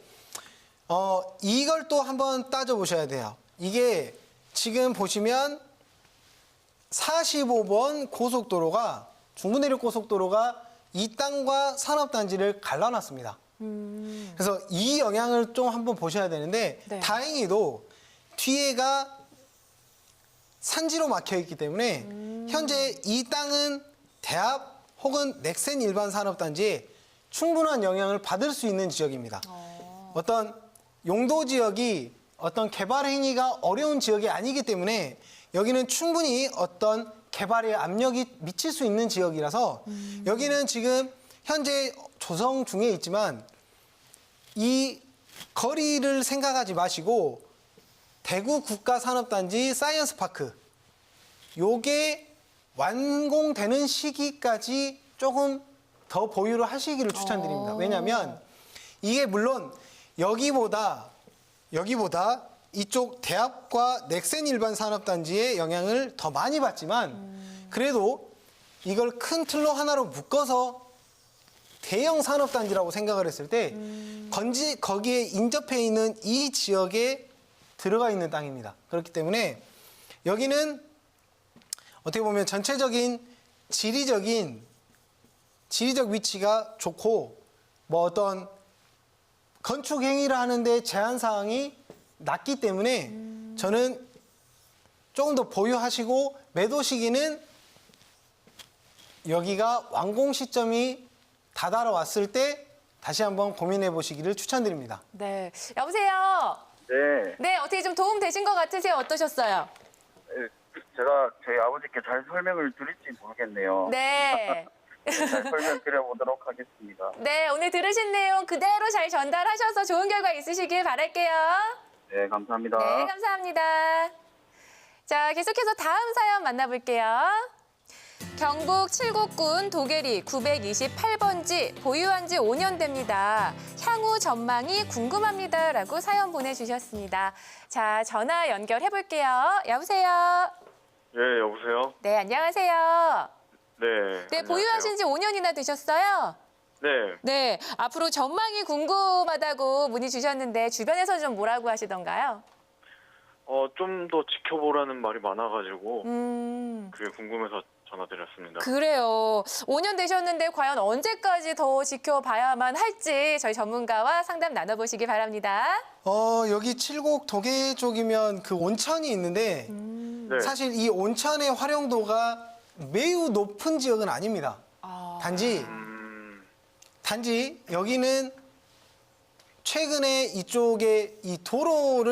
이걸 또 한번 따져보셔야 돼요. 이게 지금 보시면 45번 고속도로가 중부내륙 고속도로가 이 땅과 산업단지를 갈라놨습니다. 그래서 이 영향을 좀 한번 보셔야 되는데 네. 다행히도 뒤에가 산지로 막혀 있기 때문에 현재 이 땅은 대합 혹은 넥센 일반 산업단지에 충분한 영향을 받을 수 있는 지역입니다. 어떤 용도 지역이 어떤 개발 행위가 어려운 지역이 아니기 때문에 여기는 충분히 어떤 개발의 압력이 미칠 수 있는 지역이라서 여기는 지금 현재 조성 중에 있지만 이 거리를 생각하지 마시고 대구 국가산업단지 사이언스파크 요게 완공되는 시기까지 조금 더 보유를 하시기를 추천드립니다. 왜냐하면 이게 물론 여기보다 이쪽 대합과 넥센 일반 산업단지의 영향을 더 많이 받지만 그래도 이걸 큰 틀로 하나로 묶어서 대형 산업단지라고 생각을 했을 때 거기에 인접해 있는 이 지역에 들어가 있는 땅입니다. 그렇기 때문에 여기는 어떻게 보면 전체적인 지리적 위치가 좋고 뭐 어떤 건축 행위를 하는데 제한 사항이 낮기 때문에 저는 조금 더 보유하시고 매도 시기는 여기가 완공 시점이 다다라왔을 때 다시 한번 고민해 보시기를 추천드립니다. 네. 여보세요? 네, 네, 어떻게 좀 도움 되신 것 같으세요? 어떠셨어요? 제가 저희 아버지께 잘 설명을 드릴지 모르겠네요. 네. 잘 설명드려보도록 하겠습니다. 네, 오늘 들으신 내용 그대로 잘 전달하셔서 좋은 결과 있으시길 바랄게요. 네, 감사합니다. 네, 감사합니다. 자, 계속해서 다음 사연 만나볼게요. 경북 칠곡군 도계리 928번지 보유한 지 5년 됩니다. 향후 전망이 궁금합니다. 라고 사연 보내주셨습니다. 자, 전화 연결해 볼게요. 여보세요? 네, 여보세요? 네, 안녕하세요. 네. 네, 안녕하세요. 보유하신 지 5년이나 되셨어요? 네. 네, 앞으로 전망이 궁금하다고 문의 주셨는데 주변에서 좀 뭐라고 하시던가요? 좀 더 지켜보라는 말이 많아가지고, 음, 그게 궁금해서 전화드렸습니다. 그래요. 5년 되셨는데 과연 언제까지 더 지켜봐야만 할지 저희 전문가와 상담 나눠보시기 바랍니다. 여기 칠곡 도계 쪽이면 그 온천이 있는데 네. 사실 이 온천의 활용도가 매우 높은 지역은 아닙니다. 단지 여기는 최근에 이쪽에 이 도로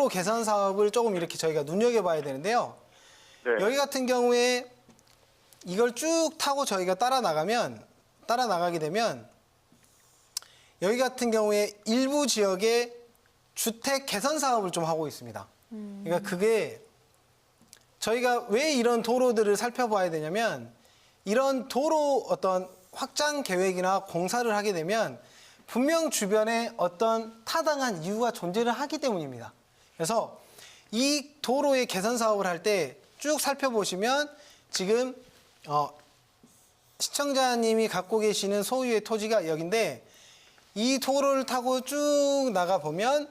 개선 사업을 조금 이렇게 저희가 눈여겨봐야 되는데요. 네. 여기 같은 경우에 이걸 쭉 타고 저희가 따라 나가게 되면 여기 같은 경우에 일부 지역에 주택 개선 사업을 좀 하고 있습니다. 그러니까 그게 저희가 왜 이런 도로들을 살펴봐야 되냐면 이런 도로 어떤 확장 계획이나 공사를 하게 되면 분명 주변에 어떤 타당한 이유가 존재를 하기 때문입니다. 그래서 이 도로의 개선 사업을 할 때 쭉 살펴보시면 지금 시청자님이 갖고 계시는 소유의 토지가 여기인데 이 도로를 타고 쭉 나가 보면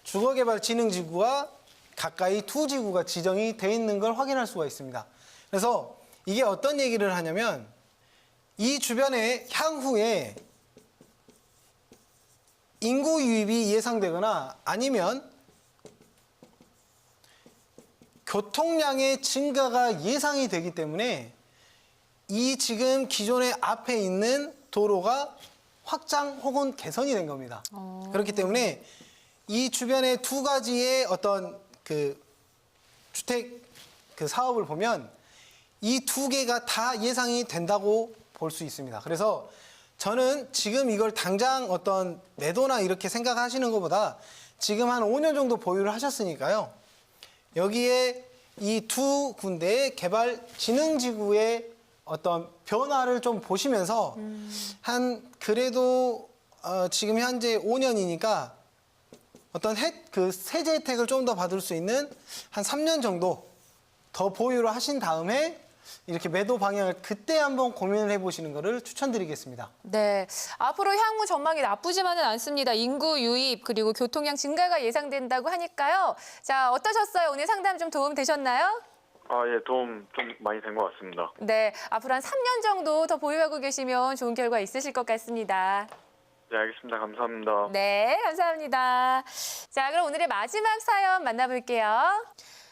주거개발진흥지구와 가까이 두 지구가 지정이 돼 있는 걸 확인할 수가 있습니다. 그래서 이게 어떤 얘기를 하냐면 이 주변에 향후에 인구 유입이 예상되거나 아니면 교통량의 증가가 예상이 되기 때문에 이 지금 기존의 앞에 있는 도로가 확장 혹은 개선이 된 겁니다. 그렇기 때문에 이 주변의 두 가지의 어떤 그 주택 그 사업을 보면 이 두 개가 다 예상이 된다고 볼 수 있습니다. 그래서 저는 지금 이걸 당장 어떤 매도나 이렇게 생각하시는 것보다 지금 한 5년 정도 보유를 하셨으니까요. 여기에 이 두 군데의 개발 진흥지구의 어떤 변화를 좀 보시면서 한 그래도 지금 현재 5년이니까 어떤 그 세제 혜택을 좀 더 받을 수 있는 한 3년 정도 더 보유를 하신 다음에 이렇게 매도 방향을 그때 한번 고민을 해보시는 것을 추천드리겠습니다. 네, 앞으로 향후 전망이 나쁘지만은 않습니다. 인구 유입 그리고 교통량 증가가 예상된다고 하니까요. 자, 어떠셨어요? 오늘 상담 좀 도움 되셨나요? 예, 도움 좀 많이 된 것 같습니다. 네, 앞으로 한 3년 정도 더 보유하고 계시면 좋은 결과 있으실 것 같습니다. 네, 알겠습니다. 감사합니다. 네, 감사합니다. 자, 그럼 오늘의 마지막 사연 만나볼게요.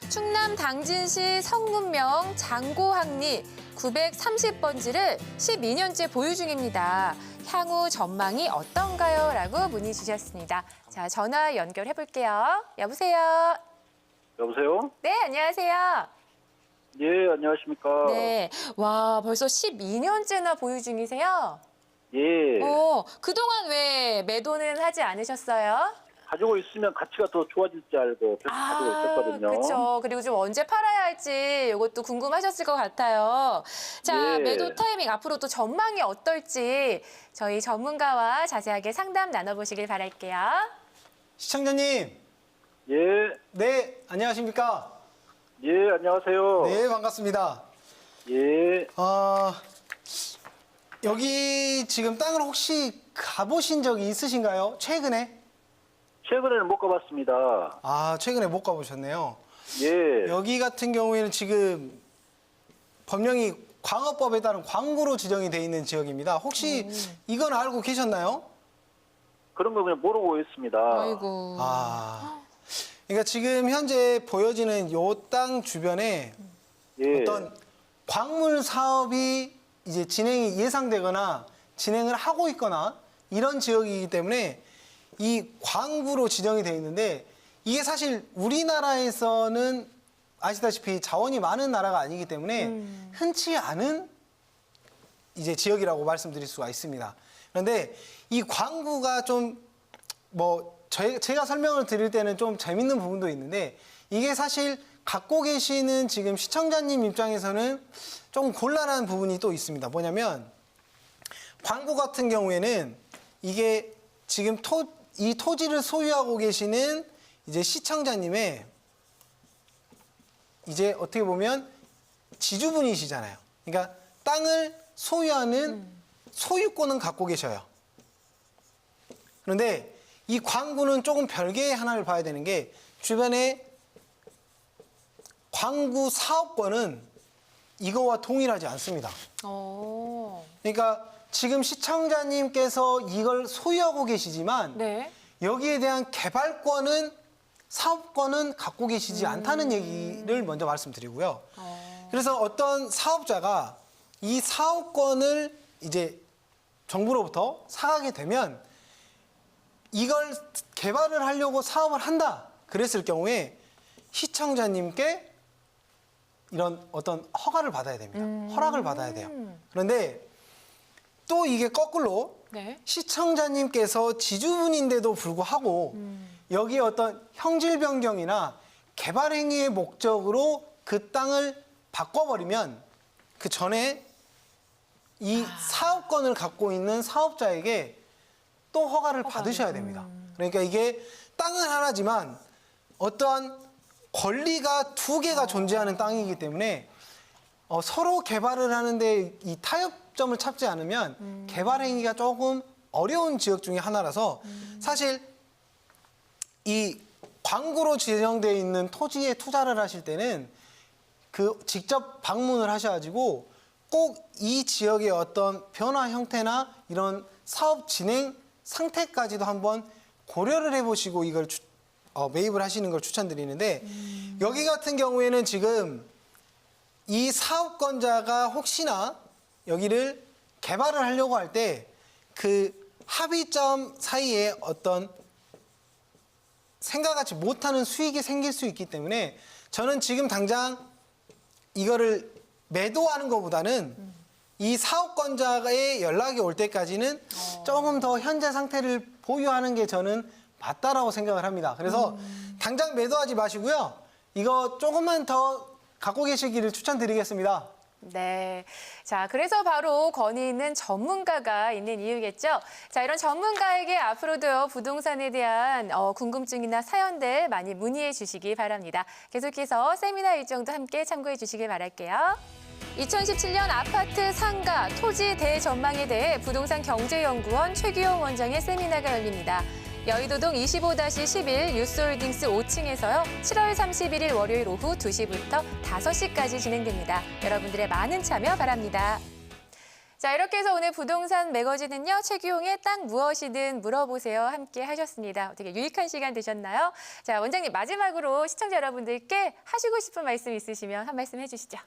충남 당진시 성문명 장고항리 930번지를 12년째 보유 중입니다. 향후 전망이 어떤가요? 라고 문의 주셨습니다. 자, 전화 연결해 볼게요. 여보세요? 여보세요? 네, 안녕하세요. 예, 안녕하십니까? 네, 와, 벌써 12년째나 보유 중이세요? 예. 그동안 왜 매도는 하지 않으셨어요? 가지고 있으면 가치가 더 좋아질 줄 알고 계속 가지고 있었거든요. 그렇죠. 그리고 좀 언제 팔아야 할지 이것도 궁금하셨을 것 같아요. 자, 예. 매도 타이밍 앞으로 또 전망이 어떨지 저희 전문가와 자세하게 상담 나눠보시길 바랄게요. 시청자님, 예, 네, 안녕하십니까? 예, 안녕하세요. 네, 반갑습니다. 예, 여기 지금 땅을 혹시 가보신 적이 있으신가요? 최근에? 최근에는 못 가봤습니다. 최근에 못 가보셨네요. 예, 여기 같은 경우에는 지금 법령이 광업법에 따른 광구로 지정이 돼 있는 지역입니다. 혹시 이건 알고 계셨나요? 그런 거 그냥 모르고 있습니다. 아이고. 그러니까 지금 현재 보여지는 요 땅 주변에 예, 어떤 광물 사업이 이제 진행이 예상되거나 진행을 하고 있거나 이런 지역이기 때문에 이 광구로 지정이 되어 있는데 이게 사실 우리나라에서는 아시다시피 자원이 많은 나라가 아니기 때문에 흔치 않은 이제 지역이라고 말씀드릴 수가 있습니다. 그런데 이 광구가 좀 제가 설명을 드릴 때는 좀 재밌는 부분도 있는데 이게 사실 갖고 계시는 지금 시청자님 입장에서는 좀 곤란한 부분이 또 있습니다. 뭐냐면 광구 같은 경우에는 이게 지금 이 토지를 소유하고 계시는 이제 시청자님의 이제 어떻게 보면 지주분이시잖아요. 그러니까 땅을 소유하는 소유권은 갖고 계셔요. 그런데 이 광구는 조금 별개의 하나를 봐야 되는 게 주변에 광구 사업권은 이거와 동일하지 않습니다. 그러니까 지금 시청자님께서 이걸 소유하고 계시지만 네. 여기에 대한 개발권은 사업권은 갖고 계시지 않다는 얘기를 먼저 말씀드리고요. 그래서 어떤 사업자가 이 사업권을 이제 정부로부터 사가게 되면 이걸 개발을 하려고 사업을 한다 그랬을 경우에 시청자님께 이런 어떤 허가를 받아야 됩니다. 허락을 받아야 돼요. 그런데 또 이게 거꾸로 네. 시청자님께서 지주분인데도 불구하고 여기에 어떤 형질 변경이나 개발 행위의 목적으로 그 땅을 바꿔버리면 그 전에 이 사업권을 갖고 있는 사업자에게 또 허가를 받으셔야 됩니다. 그러니까 이게 땅은 하나지만 어떠한 권리가 두 개가 존재하는 땅이기 때문에 서로 개발을 하는데 이 타협점을 찾지 않으면 개발 행위가 조금 어려운 지역 중에 하나라서 사실 이 광구로 지정되어 있는 토지에 투자를 하실 때는 그 직접 방문을 하셔가지고 꼭 이 지역의 어떤 변화 형태나 이런 사업 진행 상태까지도 한번 고려를 해보시고 이걸 매입을 하시는 걸 추천드리는데 여기 같은 경우에는 지금 이 사업권자가 혹시나 여기를 개발을 하려고 할 때 그 합의점 사이에 어떤 생각하지 못하는 수익이 생길 수 있기 때문에 저는 지금 당장 이거를 매도하는 것보다는 이 사업권자의 연락이 올 때까지는 조금 더 현재 상태를 보유하는 게 저는 맞다라고 생각을 합니다. 그래서 당장 매도하지 마시고요. 이거 조금만 더 갖고 계시기를 추천드리겠습니다. 네. 자, 그래서 바로 권위 있는 전문가가 있는 이유겠죠. 자, 이런 전문가에게 앞으로도요, 부동산에 대한 궁금증이나 사연들 많이 문의해 주시기 바랍니다. 계속해서 세미나 일정도 함께 참고해 주시길 바랄게요. 2017년 아파트 상가, 토지 대전망에 대해 부동산 경제연구원 최규용 원장의 세미나가 열립니다. 여의도동 25-11 유스홀딩스 5층에서요. 7월 31일 월요일 오후 2시부터 5시까지 진행됩니다. 여러분들의 많은 참여 바랍니다. 자, 이렇게 해서 오늘 부동산 매거진은요. 최규용의 땅 무엇이든 물어보세요. 함께 하셨습니다. 어떻게 유익한 시간 되셨나요? 자, 원장님 마지막으로 시청자 여러분들께 하시고 싶은 말씀 있으시면 한 말씀 해주시죠.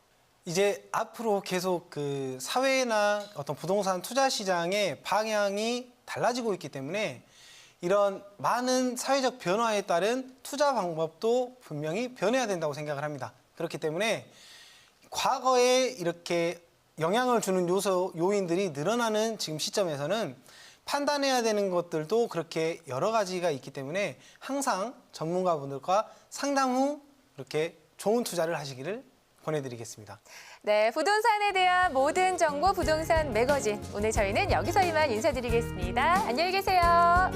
이제 앞으로 계속 그 사회나 어떤 부동산 투자 시장의 방향이 달라지고 있기 때문에 이런 많은 사회적 변화에 따른 투자 방법도 분명히 변해야 된다고 생각을 합니다. 그렇기 때문에 과거에 이렇게 영향을 주는 요인들이 늘어나는 지금 시점에서는 판단해야 되는 것들도 그렇게 여러 가지가 있기 때문에 항상 전문가분들과 상담 후 이렇게 좋은 투자를 하시기를 권해드리겠습니다. 네, 부동산에 대한 모든 정보 부동산 매거진. 오늘 저희는 여기서 이만 인사드리겠습니다. 안녕히 계세요.